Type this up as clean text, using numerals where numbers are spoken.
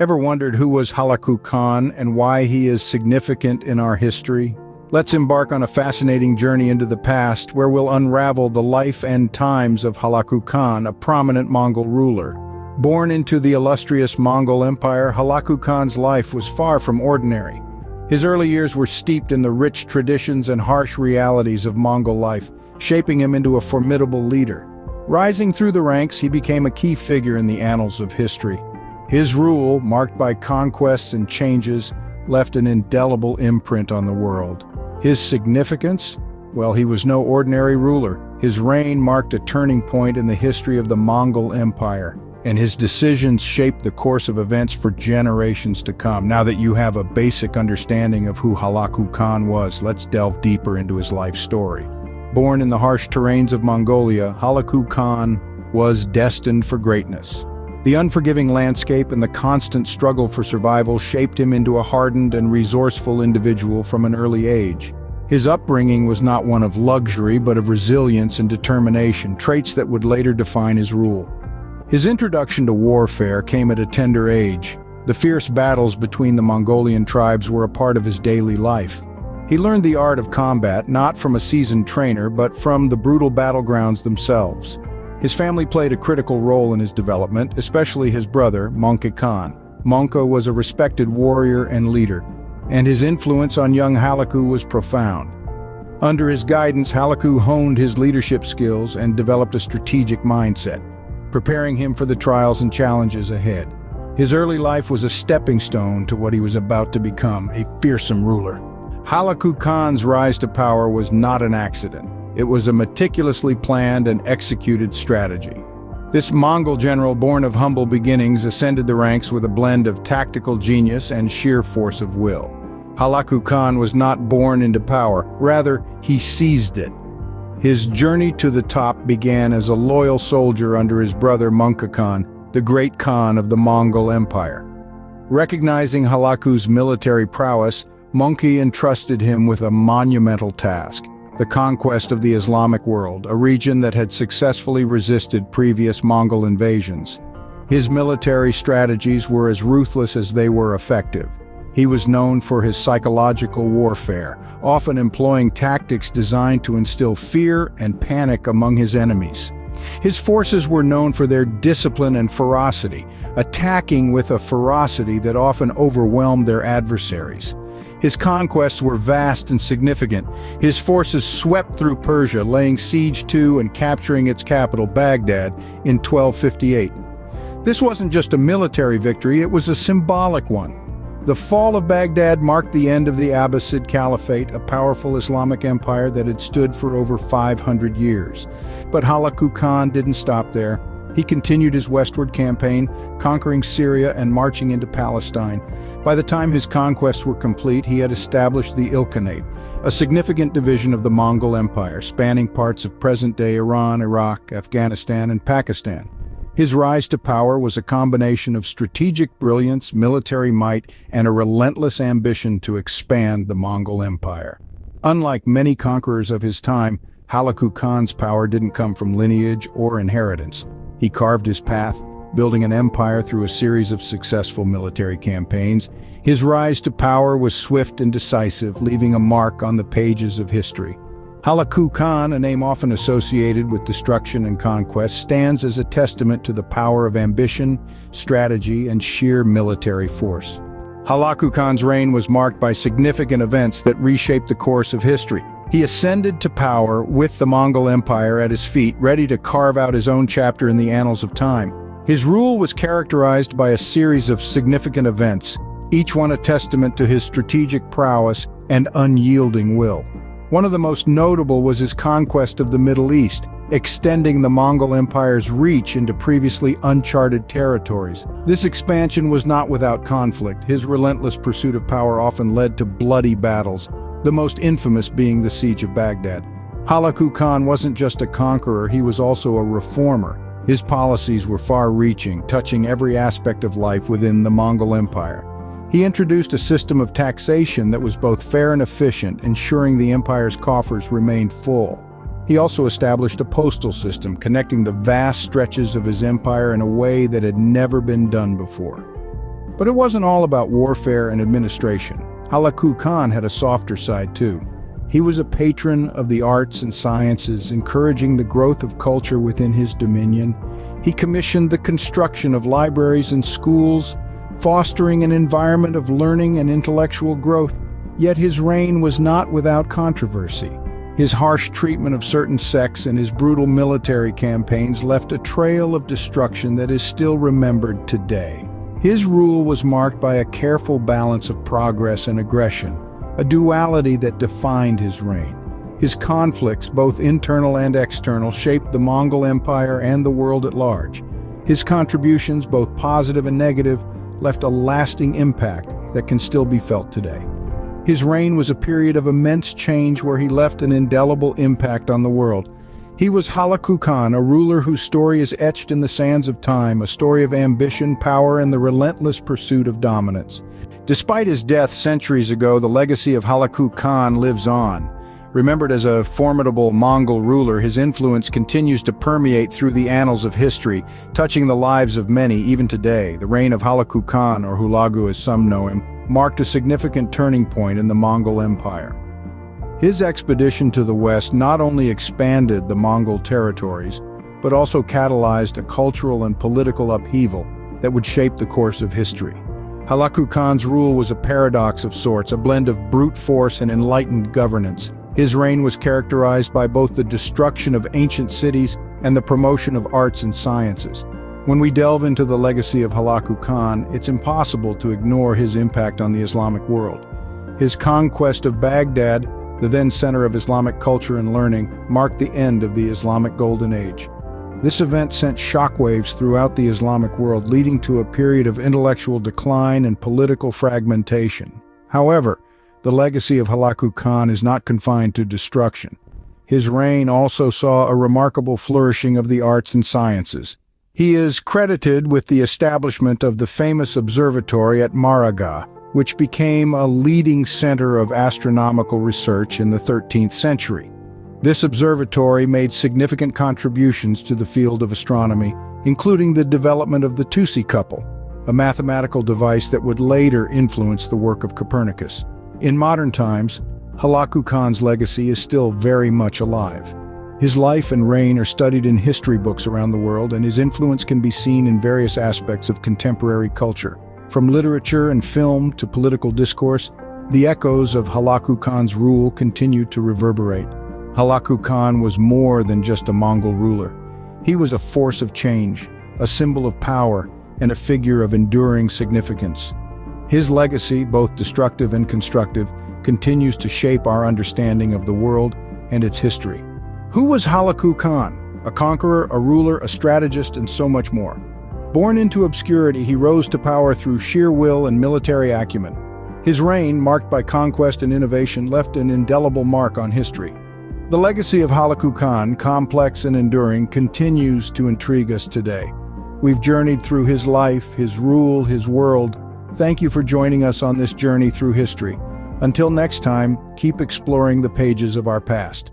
Ever wondered who was Halaku Khan and why he is significant in our history? Let's embark on a fascinating journey into the past where we'll unravel the life and times of Halaku Khan, a prominent Mongol ruler. Born into the illustrious Mongol Empire, Halaku Khan's life was far from ordinary. His early years were steeped in the rich traditions and harsh realities of Mongol life, shaping him into a formidable leader. Rising through the ranks, he became a key figure in the annals of history. His rule, marked by conquests and changes, left an indelible imprint on the world. His significance? Well, he was no ordinary ruler. His reign marked a turning point in the history of the Mongol Empire, and his decisions shaped the course of events for generations to come. Now that you have a basic understanding of who Halaku Khan was, let's delve deeper into his life story. Born in the harsh terrains of Mongolia, Halaku Khan was destined for greatness. The unforgiving landscape and the constant struggle for survival shaped him into a hardened and resourceful individual from an early age. His upbringing was not one of luxury, but of resilience and determination, traits that would later define his rule. His introduction to warfare came at a tender age. The fierce battles between the Mongolian tribes were a part of his daily life. He learned the art of combat not from a seasoned trainer, but from the brutal battlegrounds themselves. His family played a critical role in his development, especially his brother, Mongol Khan. Mongol was a respected warrior and leader, and his influence on young Halaku was profound. Under his guidance, Halaku honed his leadership skills and developed a strategic mindset, preparing him for the trials and challenges ahead. His early life was a stepping stone to what he was about to become, a fearsome ruler. Halaku Khan's rise to power was not an accident. It was a meticulously planned and executed strategy. This Mongol general, born of humble beginnings, ascended the ranks with a blend of tactical genius and sheer force of will. Halaku Khan was not born into power, rather, he seized it. His journey to the top began as a loyal soldier under his brother Mongol Khan, the great Khan of the Mongol Empire. Recognizing Halaku's military prowess, Mongol entrusted him with a monumental task: the conquest of the Islamic world, a region that had successfully resisted previous Mongol invasions. His military strategies were as ruthless as they were effective. He was known for his psychological warfare, often employing tactics designed to instill fear and panic among his enemies. His forces were known for their discipline and ferocity, attacking with a ferocity that often overwhelmed their adversaries. His conquests were vast and significant. His forces swept through Persia, laying siege to and capturing its capital, Baghdad, in 1258. This wasn't just a military victory, it was a symbolic one. The fall of Baghdad marked the end of the Abbasid Caliphate, a powerful Islamic empire that had stood for over 500 years. But Halaku Khan didn't stop there. He continued his westward campaign, conquering Syria and marching into Palestine. By the time his conquests were complete, he had established the Ilkhanate, a significant division of the Mongol Empire, spanning parts of present-day Iran, Iraq, Afghanistan, and Pakistan. His rise to power was a combination of strategic brilliance, military might, and a relentless ambition to expand the Mongol Empire. Unlike many conquerors of his time, Halaku Khan's power didn't come from lineage or inheritance. He carved his path, building an empire through a series of successful military campaigns. His rise to power was swift and decisive, leaving a mark on the pages of history. Halaku Khan, a name often associated with destruction and conquest, stands as a testament to the power of ambition, strategy, and sheer military force. Halaku Khan's reign was marked by significant events that reshaped the course of history. He ascended to power with the Mongol Empire at his feet, ready to carve out his own chapter in the annals of time. His rule was characterized by a series of significant events, each one a testament to his strategic prowess and unyielding will. One of the most notable was his conquest of the Middle East, extending the Mongol Empire's reach into previously uncharted territories. This expansion was not without conflict. His relentless pursuit of power often led to bloody battles, the most infamous being the Siege of Baghdad. Halaku Khan wasn't just a conqueror, he was also a reformer. His policies were far-reaching, touching every aspect of life within the Mongol Empire. He introduced a system of taxation that was both fair and efficient, ensuring the empire's coffers remained full. He also established a postal system, connecting the vast stretches of his empire in a way that had never been done before. But it wasn't all about warfare and administration. Halaku Khan had a softer side too. He was a patron of the arts and sciences, encouraging the growth of culture within his dominion. He commissioned the construction of libraries and schools, fostering an environment of learning and intellectual growth. Yet his reign was not without controversy. His harsh treatment of certain sects and his brutal military campaigns left a trail of destruction that is still remembered today. His rule was marked by a careful balance of progress and aggression, a duality that defined his reign. His conflicts, both internal and external, shaped the Mongol Empire and the world at large. His contributions, both positive and negative, left a lasting impact that can still be felt today. His reign was a period of immense change where he left an indelible impact on the world. He was Halaku Khan, a ruler whose story is etched in the sands of time, a story of ambition, power, and the relentless pursuit of dominance. Despite his death centuries ago, the legacy of Halaku Khan lives on. Remembered as a formidable Mongol ruler, his influence continues to permeate through the annals of history, touching the lives of many even today. The reign of Halaku Khan, or Hulagu as some know him, marked a significant turning point in the Mongol Empire. His expedition to the west not only expanded the Mongol territories, but also catalyzed a cultural and political upheaval that would shape the course of history. Halaku Khan's rule was a paradox of sorts, a blend of brute force and enlightened governance. His reign was characterized by both the destruction of ancient cities and the promotion of arts and sciences. When we delve into the legacy of Halaku Khan, it's impossible to ignore his impact on the Islamic world. His conquest of Baghdad, the then center of Islamic culture and learning, marked the end of the Islamic Golden Age. This event sent shockwaves throughout the Islamic world, leading to a period of intellectual decline and political fragmentation. However, the legacy of Halaku Khan is not confined to destruction. His reign also saw a remarkable flourishing of the arts and sciences. He is credited with the establishment of the famous observatory at Maraga, which became a leading center of astronomical research in the 13th century. This observatory made significant contributions to the field of astronomy, including the development of the Tusi couple, a mathematical device that would later influence the work of Copernicus. In modern times, Halaku Khan's legacy is still very much alive. His life and reign are studied in history books around the world, and his influence can be seen in various aspects of contemporary culture. From literature and film to political discourse, the echoes of Halaku Khan's rule continue to reverberate. Halaku Khan was more than just a Mongol ruler. He was a force of change, a symbol of power, and a figure of enduring significance. His legacy, both destructive and constructive, continues to shape our understanding of the world and its history. Who was Halaku Khan? A conqueror, a ruler, a strategist, and so much more. Born into obscurity, he rose to power through sheer will and military acumen. His reign, marked by conquest and innovation, left an indelible mark on history. The legacy of Halaku Khan, complex and enduring, continues to intrigue us today. We've journeyed through his life, his rule, his world. Thank you for joining us on this journey through history. Until next time, keep exploring the pages of our past.